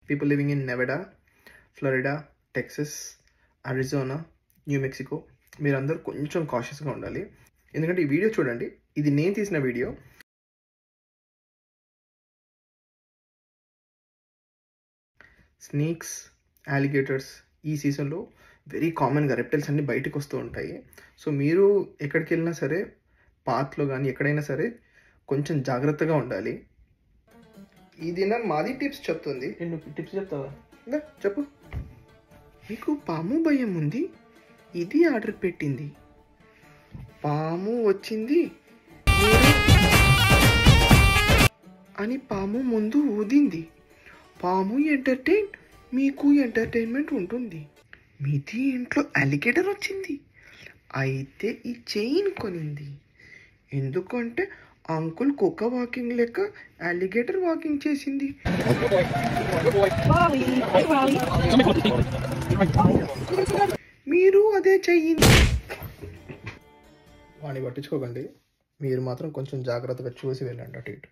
People living in నెవడా, Florida, Texas, Arizona, new Mexico, మీరందరూ కొంచెం కాషియస్గా ఉండాలి. ఎందుకంటే ఈ వీడియో చూడండి, ఇది నేను తీసిన వీడియో. స్నేక్స్, అలిగేటర్స్ ఈ సీజన్లో వెరీ కామన్గా రెప్టైల్స్ అన్నీ బయటకు వస్తూ ఉంటాయి. సో మీరు ఎక్కడికి వెళ్ళినా సరే, పార్క్లో కానీ ఎక్కడైనా సరే కొంచెం జాగ్రత్తగా ఉండాలి. ఇది నా మాది టిప్స్ చెప్తుంది. టిప్స్ చెప్తావా? చెప్పు. మీకు పాము భయం ఉంది, ఇది ఆర్డర్ పెట్టింది. పాము వచ్చింది అని పాము ముందు ఊదింది. పాము ఎంటర్టైన్, మీకు ఎంటర్టైన్మెంట్ ఉంటుంది. మీది ఇంట్లో అలిగేటర్ వచ్చింది, అయితే ఈ చైన్ కొనింది. ఎందుకంటే అంకుల్ కుక్క వాకింగ్ లెక్క అలిగేటర్ వాకింగ్ చేసింది. మీరు అదే చెయ్యింది. వాడిని పట్టించుకోకండి, మీరు మాత్రం కొంచెం జాగ్రత్తగా చూసి వెళ్ళండి అటు ఇటు.